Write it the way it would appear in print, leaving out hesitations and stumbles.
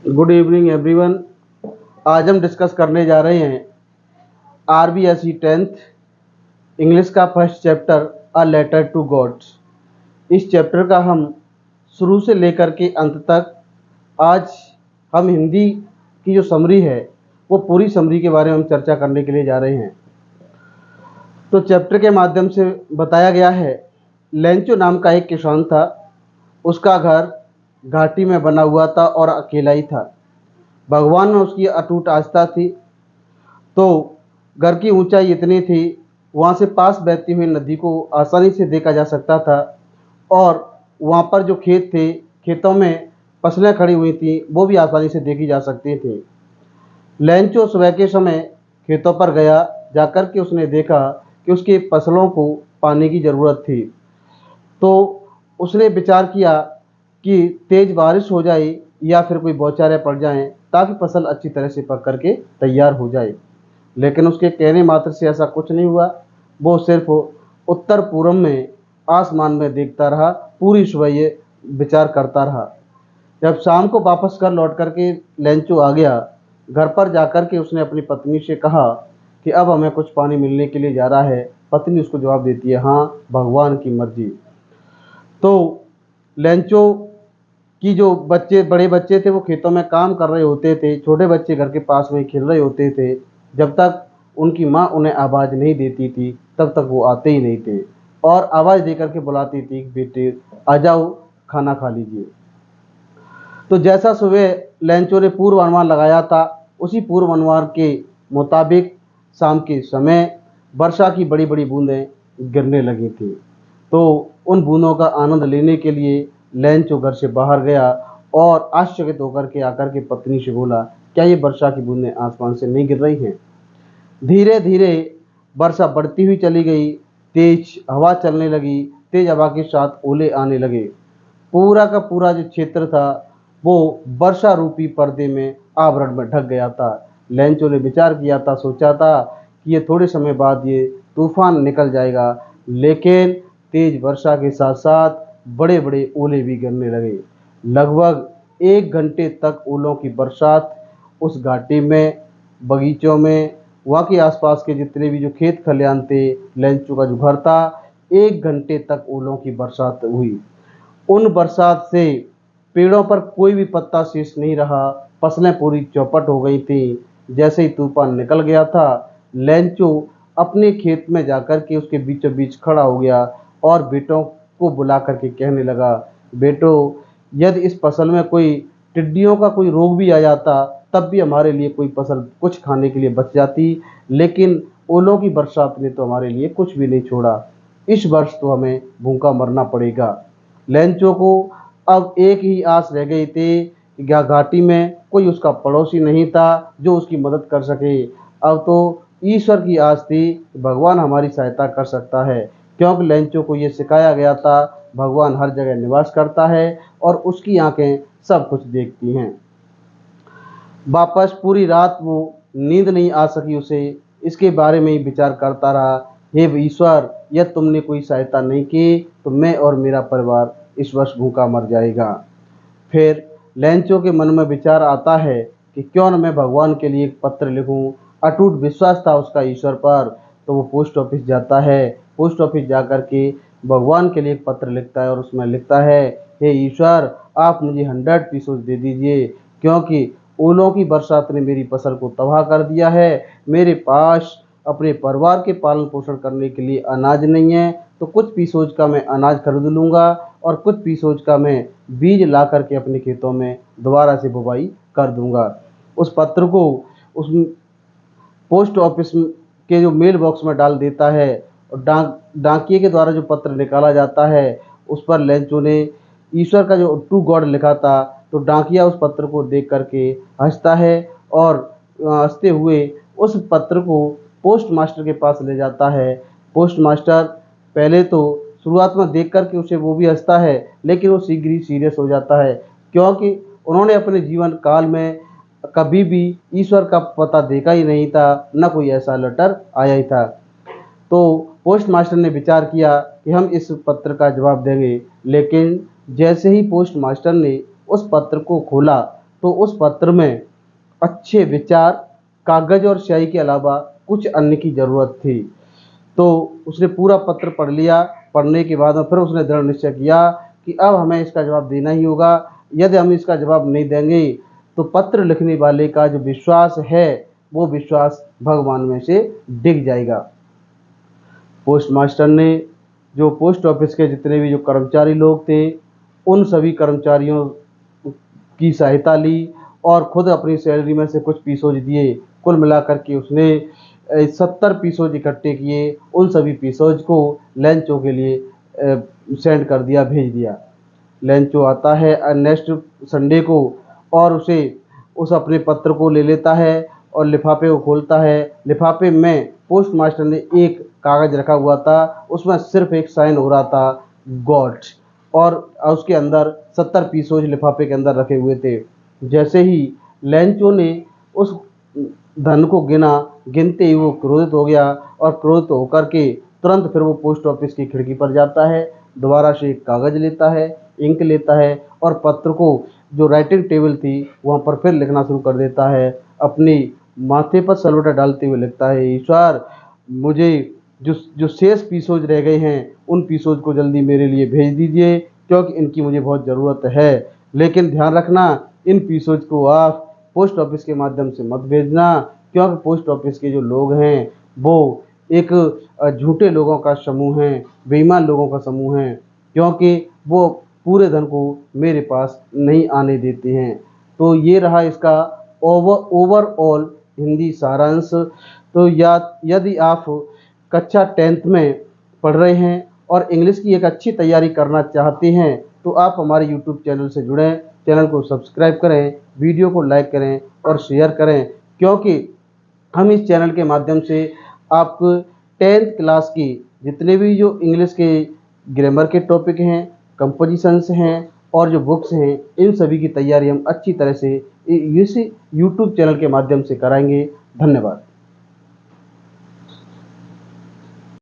Good evening everyone. आज हम discuss करने जा रहे हैं आरबीएसई 10th इंग्लिश का first chapter a letter to gods. इस चैप्टर का हम शुरू से लेकर के अंत तक आज हम हिंदी की जो समरी है वो पूरी समरी के बारे में हम चर्चा करने के लिए जा रहे हैं। तो चैप्टर के माध्यम से बताया गया है, लेंचो नाम का एक किसान था। उसका घर घाटी में बना हुआ था और अकेला ही था। भगवान में उसकी अटूट आस्था थी। तो घर की ऊंचाई इतनी थी, वहाँ से पास बहती हुई नदी को आसानी से देखा जा सकता था और वहाँ पर जो खेत थे, खेतों में फसलें खड़ी हुई थी, वो भी आसानी से देखी जा सकती थी। लेंचो सुबह के समय खेतों पर गया। जाकर के उसने देखा कि उसकी फसलों को पानी की ज़रूरत थी। तो उसने विचार किया कि तेज़ बारिश हो जाए या फिर कोई बौछारें पड़ जाएं ताकि फसल अच्छी तरह से पक करके तैयार हो जाए। लेकिन उसके कहने मात्र से ऐसा कुछ नहीं हुआ। वो सिर्फ उत्तर पूर्व में आसमान में देखता रहा। पूरी सुबह ये विचार करता रहा। जब शाम को वापस घर लौट करके लेंचो आ गया, घर पर जाकर के उसने अपनी पत्नी से कहा कि अब हमें कुछ पानी मिलने के लिए जा रहा है। पत्नी उसको जवाब देती है, हाँ, भगवान की मर्जी। तो लेंचो कि जो बड़े बच्चे थे वो खेतों में काम कर रहे होते थे। छोटे बच्चे घर के पास में खेल रहे होते थे। जब तक उनकी माँ उन्हें आवाज़ नहीं देती थी तब तक वो आते ही नहीं थे और आवाज़ दे करके बुलाती थी, बेटे आ जाओ, खाना खा लीजिए। तो जैसा सुबह लेंचो ने पूर्व अनुमान लगाया था, उसी पूर्व अनुमान के मुताबिक शाम के समय वर्षा की बड़ी बड़ी बूंदें गिरने लगी थी। तो उन बूंदों का आनंद लेने के लिए लेंचो घर से बाहर गया और आश्चर्यचकित होकर के आकर के पत्नी से बोला, क्या ये वर्षा की बूंदें आसमान से नहीं गिर रही हैं? धीरे धीरे वर्षा बढ़ती हुई चली गई। तेज हवा चलने लगी। तेज हवा के साथ ओले आने लगे। पूरा का पूरा जो क्षेत्र था वो वर्षा रूपी पर्दे में आवरण में ढक गया था। लेंचो ने विचार किया था, सोचा था कि ये थोड़े समय बाद ये तूफान निकल जाएगा, लेकिन तेज वर्षा के साथ साथ बड़े बड़े ओले भी गिरने लगे। लगभग 1 घंटे तक ओलों की बरसात उस घाटी में, बगीचों में, वहाँ के आसपास के जितने भी जो खेत खलिहान थे, लेंचो का जो घर था, 1 घंटे तक ओलों की बरसात हुई। उन बरसात से पेड़ों पर कोई भी पत्ता शेष नहीं रहा। फसलें पूरी चौपट हो गई थी। जैसे ही तूफान निकल गया था, लेंचो अपने खेत में जाकर के उसके बीचों बीच खड़ा हो गया और बेटों को बुला करके कहने लगा, बेटो, यदि इस फसल में कोई टिड्डियों का कोई रोग भी आ जाता तब भी हमारे लिए कोई फसल कुछ खाने के लिए बच जाती, लेकिन ओलों की बरसात ने तो हमारे लिए कुछ भी नहीं छोड़ा। इस वर्ष तो हमें भूखा मरना पड़ेगा। लेंचो को अब एक ही आस रह गई थी कि घाटी में कोई उसका पड़ोसी नहीं था जो उसकी मदद कर सके। अब तो ईश्वर की आस थी कि भगवान हमारी सहायता कर सकता है, क्योंकि लेंचो को ये सिखाया गया था भगवान हर जगह निवास करता है और उसकी आंखें सब कुछ देखती हैं। वापस पूरी रात वो नींद नहीं आ सकी उसे। इसके बारे में ही विचार करता रहा, हे ईश्वर, यदि तुमने कोई सहायता नहीं की तो मैं और मेरा परिवार इस वर्ष भूखा मर जाएगा। फिर लेंचो के मन में विचार आता है कि क्यों न मैं भगवान के लिए एक पत्र लिखूं। अटूट विश्वास था उसका ईश्वर पर। तो वो पोस्ट ऑफिस जाता है। पोस्ट ऑफिस जाकर के भगवान के लिए एक पत्र लिखता है और उसमें लिखता है, हे ईश्वर, आप मुझे 100 दे दीजिए, क्योंकि ओलों की बरसात ने मेरी फसल को तबाह कर दिया है। मेरे पास अपने परिवार के पालन पोषण करने के लिए अनाज नहीं है, तो कुछ पीसोज का मैं अनाज खरीद लूँगा और कुछ पीसोज का मैं बीज ला करके अपने खेतों में दोबारा से बुवाई कर दूंगा। उस पत्र को उस पोस्ट ऑफिस के जो मेल बॉक्स में डाल देता है और डाकिए के द्वारा जो पत्र निकाला जाता है उस पर लेंचो ने ईश्वर का जो टू गॉड लिखा था। तो डाकिया उस पत्र को देख करके हंसता है और हंसते हुए उस पत्र को पोस्ट मास्टर के पास ले जाता है। पोस्ट मास्टर पहले तो शुरुआत में देख करके उसे वो भी हंसता है, लेकिन वो शीघ्र ही सीरियस हो जाता है, क्योंकि उन्होंने अपने जीवन काल में कभी भी ईश्वर का पता देखा ही नहीं था, न कोई ऐसा लेटर आया ही था। तो पोस्ट मास्टर ने विचार किया कि हम इस पत्र का जवाब देंगे, लेकिन जैसे ही पोस्ट मास्टर ने उस पत्र को खोला तो उस पत्र में अच्छे विचार, कागज़ और स्याही के अलावा कुछ अन्य की ज़रूरत थी। तो उसने पूरा पत्र पढ़ लिया। पढ़ने के बाद में फिर उसने दृढ़ निश्चय किया कि अब हमें इसका जवाब देना ही होगा। यदि हम इसका जवाब नहीं देंगे तो पत्र लिखने वाले का जो विश्वास है वो विश्वास भगवान में से डिग जाएगा। पोस्ट मास्टर ने जो पोस्ट ऑफिस के जितने भी जो कर्मचारी लोग थे उन सभी कर्मचारियों की सहायता ली और खुद अपनी सैलरी में से कुछ पीसोज दिए। कुल मिलाकर के उसने 70 पीसोज इकट्ठे किए। उन सभी पीसोज को लेंचो के लिए सेंड कर दिया, भेज दिया। लेंचो आता है नेक्स्ट संडे को और उस अपने पत्र को ले लेता है और लिफाफे को खोलता है। लिफाफे में पोस्ट मास्टर ने एक कागज़ रखा हुआ था, उसमें सिर्फ एक साइन हो रहा था गॉड, और उसके अंदर 70 पीसोज लिफाफे के अंदर रखे हुए थे। जैसे ही लेंचो ने उस धन को गिनते ही वो क्रोधित हो गया और क्रोधित होकर के तुरंत फिर वो पोस्ट ऑफिस की खिड़की पर जाता है, दोबारा से एक कागज़ लेता है, इंक लेता है और पत्र को जो राइटिंग टेबल थी वहाँ पर फिर लिखना शुरू कर देता है। अपनी माथे पर सलवटा डालते हुए लिखता है, ईश्वर मुझे जो शेष पीसोज रह गए हैं उन पीसोज को जल्दी मेरे लिए भेज दीजिए, क्योंकि इनकी मुझे बहुत ज़रूरत है। लेकिन ध्यान रखना, इन पीसोज को आप पोस्ट ऑफिस के माध्यम से मत भेजना, क्योंकि पोस्ट ऑफिस के जो लोग हैं वो एक झूठे लोगों का समूह है, बेईमान लोगों का समूह है, क्योंकि वो पूरे धन को मेरे पास नहीं आने देते हैं। तो ये रहा इसका ओवरऑल हिंदी सारांश। तो यदि आप कक्षा 10th में पढ़ रहे हैं और इंग्लिश की एक अच्छी तैयारी करना चाहते हैं तो आप हमारे यूट्यूब चैनल से जुड़ें, चैनल को सब्सक्राइब करें, वीडियो को लाइक करें और शेयर करें, क्योंकि हम इस चैनल के माध्यम से आपको 10th क्लास की जितने भी जो इंग्लिश के ग्रामर के टॉपिक हैं, कंपोजिशंस हैं और जो बुक्स हैं, इन सभी की तैयारी हम अच्छी तरह से इस यूट्यूब चैनल के माध्यम से कराएंगे। धन्यवाद।